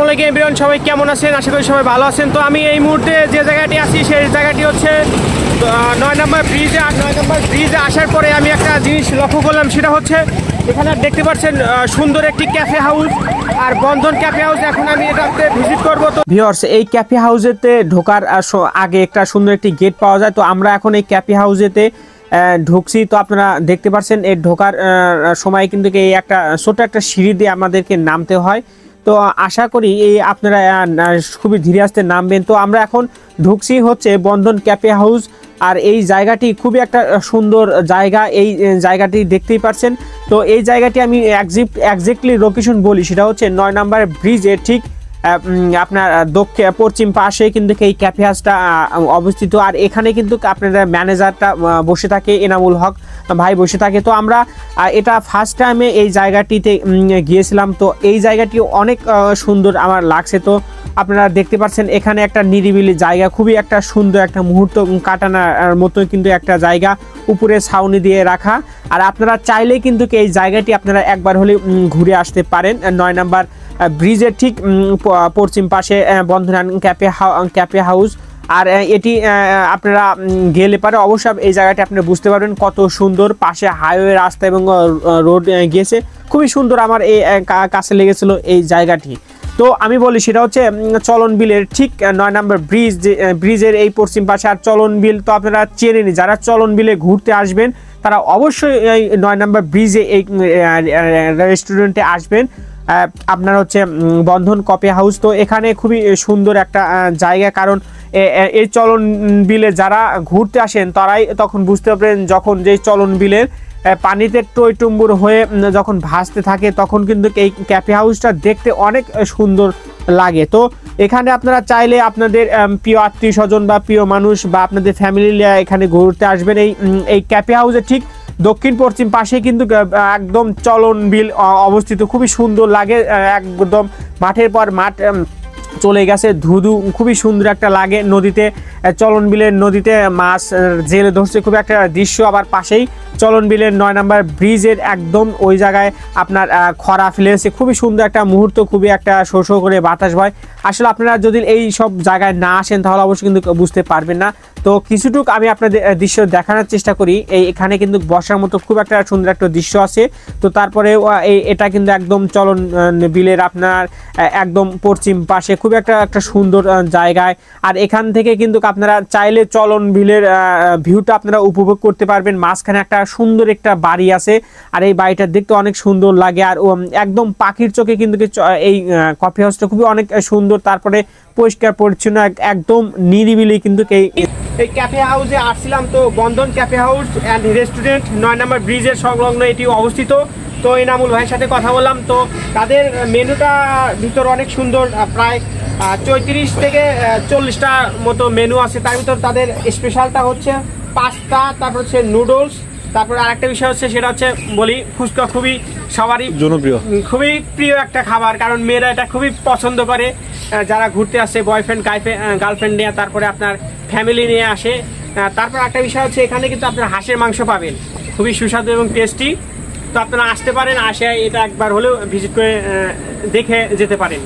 আলাইকুম এভরিওয়ান, সবাই কেমন আছেন? আশা করি সবাই ভালো আছেন। তো আমি এই মুহূর্তে যে জায়গাটি আছি সেই জায়গাটি হচ্ছে 9 নম্বর ব্রিজে। আর 9 নম্বর ব্রিজে আসার পরে আমি একটা জিনিস লক্ষ্য করলাম, সেটা হচ্ছে এখানে দেখতে পাচ্ছেন সুন্দর একটি ক্যাফে হাউস আর বন্ধন ক্যাফে হাউস। এখন আমি এটাতে ভিজিট করবো। তো ভিউয়ার্স, এই ক্যাফে হাউসেতে ঢোকার আগে একটা সুন্দর একটি গেট পাওয়া যায়। তো আমরা এখন এই ক্যাফে হাউসেতে ঢুকছি। তো আপনারা দেখতে পাচ্ছেন এই ঢোকার সময় কিন্তু এই একটা ছোট একটা সিঁড়ি দিয়ে আমাদেরকে নামতে হয়। তো আশা করি এই আপনারা খুবই ধীরে আস্তে নামবেন। তো আমরা এখন ঢুকছি হচ্ছে বন্ধন ক্যাফে হাউস। আর এই জায়গাটি খুবই একটা সুন্দর জায়গা, এই জায়গাটি দেখতেই পাচ্ছেন। তো এই জায়গাটি আমি একজ্যাক্টলি লোকেশন বলি, সেটা হচ্ছে 9 নম্বর ব্রিজের ঠিক আপনার পশ্চিম পাশে কিন্তু এই ক্যাফে হাউসটা অবস্থিত। আর এখানে কিন্তু আপনাদের ম্যানেজারটা বসে থাকে, এনামুল হক ভাই বসে থাকে। তো আমরা এটা ফার্স্ট টাইমে এই জায়গাটিতে গিয়েছিলাম। তো এই জায়গাটি অনেক সুন্দর আমার লাগছে। তো আপনারা দেখতে পাচ্ছেন এখানে একটা নিরিবিলি জায়গা, খুবই একটা সুন্দর একটা মুহূর্ত কাটানোর মতো কিন্তু একটা জায়গা, উপরে ছাউনি দিয়ে রাখা। আর আপনারা চাইলে কিন্তু এই জায়গাটি আপনারা একবার হলে ঘুরে আসতে পারেন। 9 নম্বর ব্রিজের ঠিক পশ্চিম পাশে বন্ধন ক্যাফে হাউস। আর এটি আপনারা গেলে পারে অবশ্যই এই জায়গাটি আপনি বুঝতে পারবেন কত সুন্দর, পাশে হাইওয়ে রাস্তা এবং রোড গিয়েছে, খুবই সুন্দর। আমার এই কাছে লেগেছিল এই জায়গাটি। তো আমি বলি সেটা হচ্ছে চলন বিলের ঠিক 9 নম্বর ব্রিজের এই পশ্চিম পাশে। আর চলন বিল তো আপনারা চেনেনি, যারা চলন বিলে ঘুরতে আসবেন তারা অবশ্যই এই 9 নম্বর ব্রিজে এই রেস্টুরেন্টে আসবেন। আপনার হচ্ছে বন্ধন কফি হাউস। তো এখানে খুবই সুন্দর একটা জায়গা, কারণ এই চলন বিলে যারা ঘুরতে আসেন তারাই তখন বুঝতে পারবেন, যখন যে চলন বিলের পানিতে টইটুম্বুর হয়ে যখন ভাসতে থাকে তখন কিন্তু এই ক্যাফে হাউসটা দেখতে অনেক সুন্দর লাগে। তো এখানে আপনারা চাইলে আপনাদের প্রিয় আত্মীয় স্বজন বা প্রিয় মানুষ বা আপনাদের ফ্যামিলি নিয়ে এখানে ঘুরতে আসবেন। এই ক্যাফে হাউসে ঠিক দক্ষিণ পশ্চিম পাশে কিন্তু একদম চলন বিল অবস্থিত, খুবই সুন্দর লাগে। একদম মাঠের পর মাঠ চলে গেছে, ধুধু, খুবই সুন্দর একটা লাগে। নদীতে চলন বিলের নদীতে মাছ জেলে ধরছে, খুবই একটা দৃশ্য। আবার পাশেই চলন বিলের 9 নম্বর ব্রিজের একদম ওই জায়গায় আপনার খরা ফেলেছে, খুবই সুন্দর একটা মুহূর্ত, খুবই একটা শো শো করে বাতাস বয়। আসলে আপনারা যদি এই সব জায়গায় না আসেন তাহলে অবশ্যই কিন্তু বুঝতে পারবেন না। তো কিছুটুক আমি আপনাদের দৃশ্য দেখানোর চেষ্টা করি। এখানে কিন্তু বসার মতো খুব একটা সুন্দর একটা দৃশ্য আছে। তো তারপরে এটা কিন্তু একদম চলন বিলের আপনার একদম পশ্চিম পাশে, খুব একটা সুন্দর জায়গায়। আর এখান থেকে কিন্তু আপনারা চাইলে চলন বিলের ভিউটা আপনারা উপভোগ করতে পারবেন। মাঝখানে একটা সুন্দর একটা বাড়ি আছে, আর এই বাড়িটা দেখতে অনেক সুন্দর লাগে। আর একদম পাখির চোখে কিন্তু এই কফি হাউসটা খুবই অনেক সুন্দর। তারপরে পরিষ্কার পরিচ্ছন্ন, একদম নিরিবিলি কিন্তু এই ক্যাফে হাউসে আসছিলাম। তো বন্ধন ক্যাফে হাউস অ্যান্ড রেস্টুরেন্ট 9 নম্বর ব্রিজের সংলগ্ন এটি অবস্থিত। তো এনামুল ভাইয়ের সাথে কথা বললাম। তো তাদের মেনুটা ভিতর অনেক সুন্দর, প্রায় 34 থেকে 40টা মতো মেনু আছে। তার ভিতর তাদের স্পেশালটা হচ্ছে পাস্তা, তারপর হচ্ছে নুডলস, তারপর আরেকটা বিষয় হচ্ছে সেটা হচ্ছে বলি ফুচকা, খুবই সবারই জনপ্রিয়, খুবই প্রিয় একটা খাবার, কারণ মেয়েরা এটা খুবই পছন্দ করে যারা ঘুরতে আসে বয়ফ্রেন্ড গার্লফ্রেন্ড নিয়ে, তারপরে আপনার ফ্যামিলি নিয়ে আসে। তারপর একটা বিষয় হচ্ছে এখানে কিন্তু আপনার হাঁসের মাংস পাবেন, খুবই সুস্বাদু এবং টেস্টি। তো আপনারা আসতে পারেন, আসে এটা একবার হলেও ভিজিট করে দেখে যেতে পারেন।